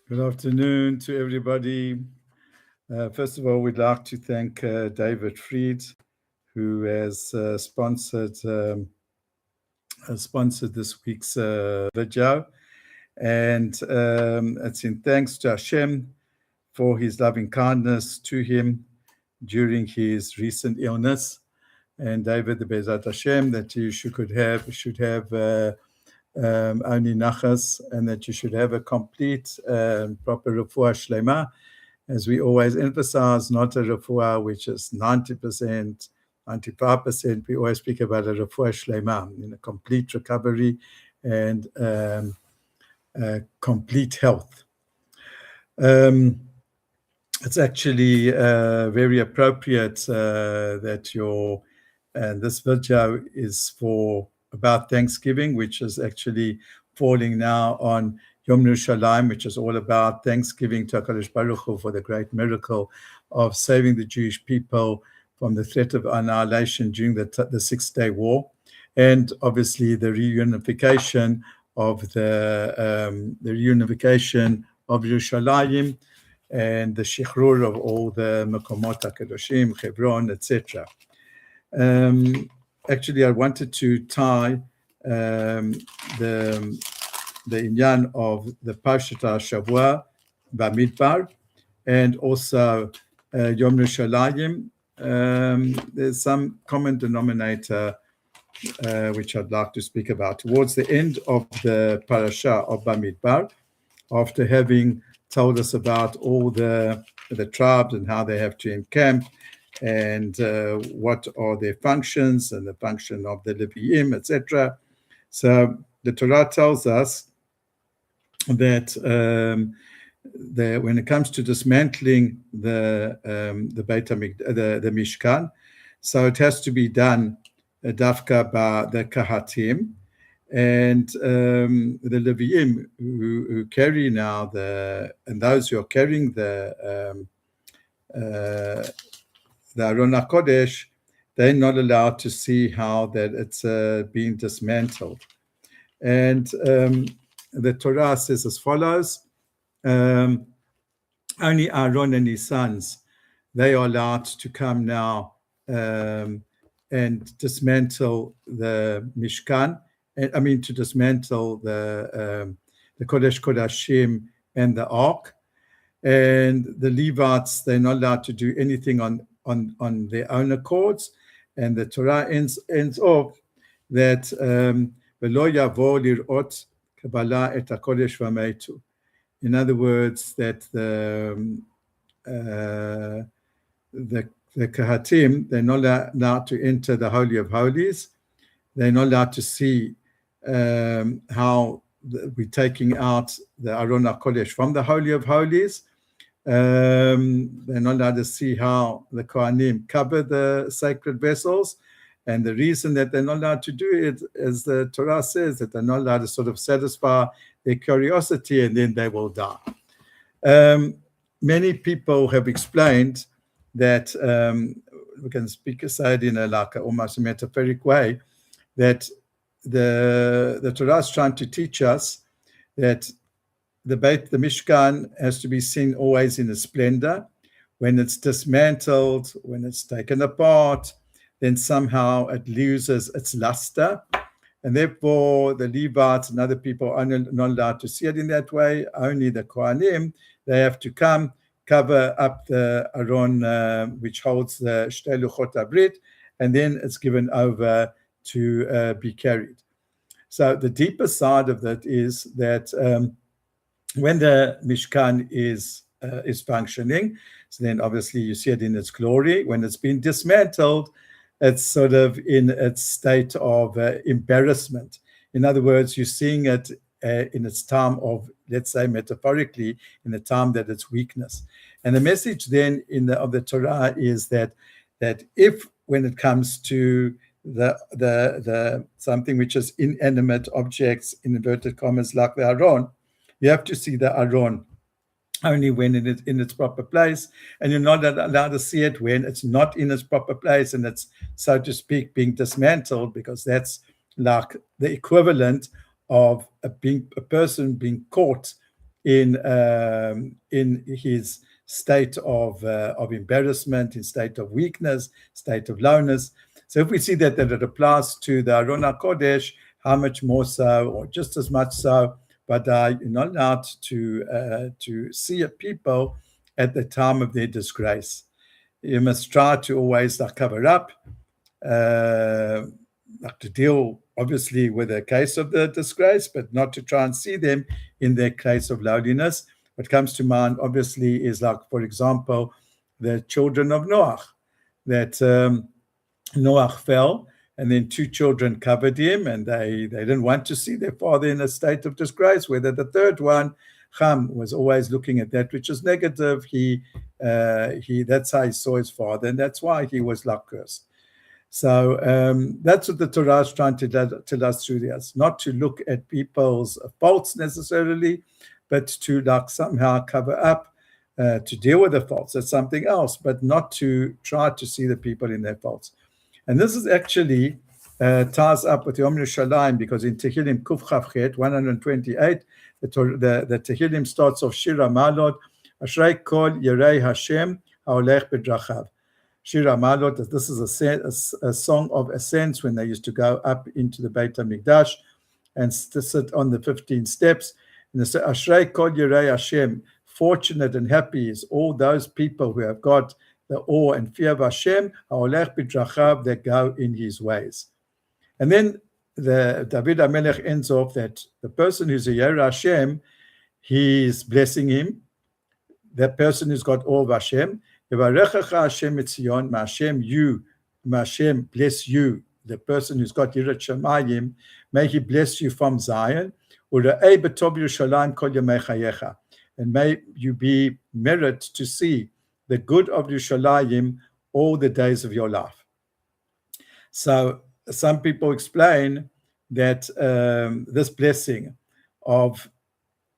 Good afternoon to everybody. First of all, we'd like to thank David Fried, who has sponsored this week's video. And it's in thanks to Hashem for his loving kindness to him during his recent illness. And David, the Bezat Hashem, that you should have only nachas, and that you should have a complete proper refuah shlema. As we always emphasize, not a refuah which is 90%, 95%. We always speak about a refuah shlema, in a complete recovery and complete health. It's actually very appropriate that this video is about Thanksgiving, which is actually falling now on Yom Yerushalayim, which is all about thanksgiving to HaKadosh Baruch Hu for the great miracle of saving the Jewish people from the threat of annihilation during the Six-Day War, and obviously the reunification of Yerushalayim and the shichrur of all the Mekomot HaKadoshim, Hebron, etc. Actually, I wanted to tie the inyan of the Parsha Shavua, Bamidbar, and also Yom Yerushalayim. There's some common denominator which I'd like to speak about. Towards the end of the Parsha of Bamidbar, after having told us about all the tribes and how they have to encamp, and what are their functions and the function of the Leviim, etc. So the Torah tells us that when it comes to dismantling the Mishkan, so it has to be done dafka by the Kahatim, and the Leviim who carry now and those who are carrying the Aron HaKodesh, they're not allowed to see how that it's being dismantled. And the Torah says as follows, only Aaron and his sons, they are allowed to come now and dismantle the Mishkan, to dismantle the Kodesh Kodashim and the Ark. And the Levites, they're not allowed to do anything on their own accords, and the Torah ends off that v'lo yavo lirot kabbalah et hakodesh v'meitu. In other words, that the Kahatim, they're not allowed to enter the Holy of Holies. They're not allowed to see how we're taking out the Aron HaKodesh from the Holy of Holies. They're not allowed to see how the Kohanim cover the sacred vessels. And the reason that they're not allowed to do it, as the Torah says, that they're not allowed to sort of satisfy their curiosity, and then they will die. Many people have explained that, we can say it in almost a metaphoric way, that the Torah is trying to teach us that the Mishkan has to be seen always in its splendor. When it's dismantled, when it's taken apart, then somehow it loses its luster. And therefore, the Levites and other people are not allowed to see it in that way. Only the Kohanim, they have to come, cover up the Aron, which holds the Shtei Luchot HaBrit, and then it's given over to be carried. So the deeper side of that is that when the Mishkan is functioning, so then obviously you see it in its glory. When it's been dismantled, it's sort of in its state of embarrassment. In other words, you're seeing it in its time of, let's say metaphorically, in the time that it's weakness. And the message then of the Torah is that if, when it comes to the something which is inanimate objects, in inverted commas, like the Aron, you have to see the Aron only when it's in its proper place, and you're not allowed to see it when it's not in its proper place and it's, so to speak, being dismantled, because that's like the equivalent of a person being caught in his state of embarrassment, in state of weakness, state of lowness. So if we see that it applies to the Aron HaKodesh, how much more so, or just as much so, but you're not allowed to see a people at the time of their disgrace. You must try to always cover up, to deal obviously with the case of the disgrace, but not to try and see them in their case of lowliness. What comes to mind obviously is for example, the children of Noah, that Noah fell, and then two children covered him, and they didn't want to see their father in a state of disgrace. Whether the third one, Ham, was always looking at that which is negative. He that's how he saw his father, and that's why he was cursed. So that's what the Torah is trying to tell us through this, not to look at people's faults necessarily, but to somehow cover up, to deal with the faults. That's something else, but not to try to see the people in their faults. And this is actually ties up with Yom Yerushalayim, because in Tehillim Kuf Chav Chet 128, the Tehillim starts off Shira Malot, Ashrei Kol Yerei Hashem Haolech B'Drachav. Shira Malot, this is a song of ascents when they used to go up into the Beit HaMikdash and to sit on the 15 steps. And they say, Ashrei Kol Yerei Hashem, fortunate and happy is all those people who have got the awe and fear of Hashem, Haolech B'Drachav, that go in his ways. And then the David HaMelech ends off that the person who's a Yerei Hashem, he's blessing him. That person who's got awe of Hashem, Yevarechecha Hashem Etzion, may Hashem bless you, the person who's got Yirat Shamayim, may he bless you from Zion, U'ra'ei b'tov Yerushalayim kol yamei chayecha, and may you be merit to see the good of Yerushalayim all the days of your life. So some people explain that this blessing of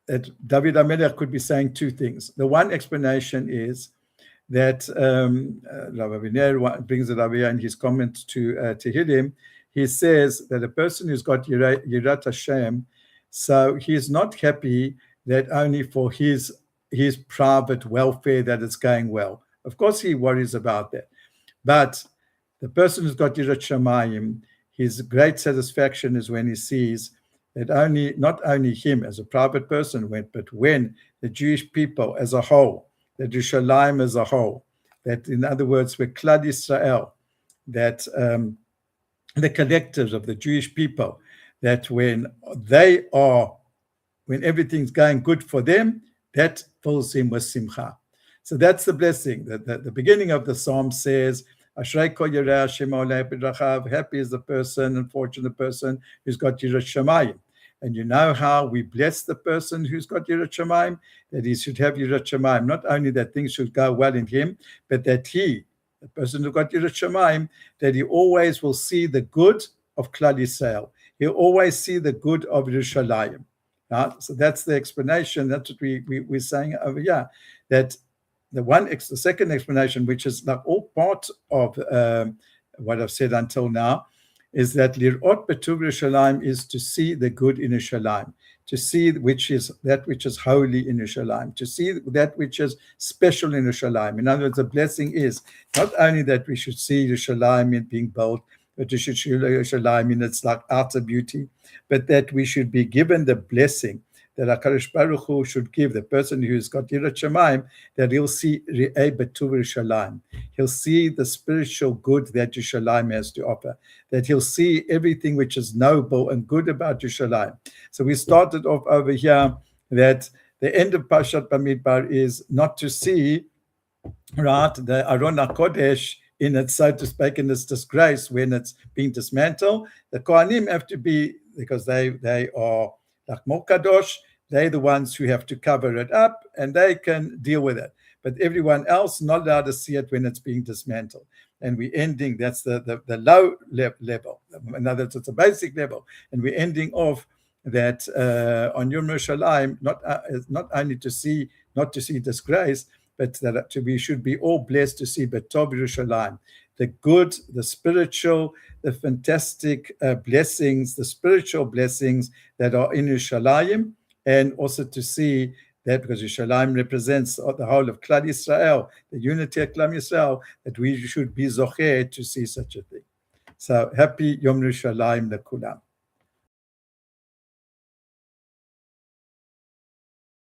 that David HaMelech could be saying two things. The one explanation is that Rabbi Aviner brings it over here in his comment to Tehillim. He says that a person who's got Yirat Hashem, so he's not happy that only for his private welfare that it's going well. Of course, he worries about that. But the person who's got Yirat Shamayim, his great satisfaction is when he sees that not only him as a private person went, but when the Jewish people as a whole, the Yerushalayim as a whole, that in other words, we're Klal Yisrael, that the collectives of the Jewish people, that when everything's going good for them, that fills him with simcha. So that's the blessing. The beginning of the psalm says, Ashrei kol yerei Hashem haolech b'drachav, happy is the person and fortunate person who's got Yirat Shamayim. And you know how we bless the person who's got Yirat Shamayim, that he should have Yirat Shamayim. Not only that things should go well in him, but that the person who got Yirat Shamayim, that he always will see the good of Klal Yisrael. He'll always see the good of Yerushalayim. So that's the explanation. That's what we're saying over here. That the second explanation, which is all part of what I've said until now, is that Lirot B'Tuv Yerushalayim is to see the good in Yerushalayim, to see that which is holy in Yerushalayim, to see that which is special in Yerushalayim. In other words, the blessing is not only that we should see Yerushalayim in being bold, but we should see Yerushalayim in its outer beauty, but that we should be given the blessing that HaKadosh Baruch Hu should give the person who's got Yirat Shamayim, that he'll see Re'eh B'Tuv Yerushalayim. He'll see the spiritual good that Yerushalayim has to offer, that he'll see everything which is noble and good about Yerushalayim. So we started off over here that the end of Parshat Bamidbar is not to see, the Aron HaKodesh in its, so to speak, in its disgrace when it's being dismantled. The Kohanim have to be, because they are like more kadosh, they're the ones who have to cover it up and they can deal with it. But everyone else not allowed to see it when it's being dismantled. And we're ending, that's the low level. In other words, it's a basic level. And we're ending off that on Yom Yerushalayim, not only to see, not to see disgrace, but that we should be all blessed to see B'Tov Yerushalayim, the good, the spiritual, the fantastic blessings, the spiritual blessings that are in Yerushalayim, and also to see that because Yerushalayim represents the whole of Klal Yisrael, the unity of Klal Yisrael, that we should be zocher to see such a thing. So happy Yom Yerushalayim lekulam.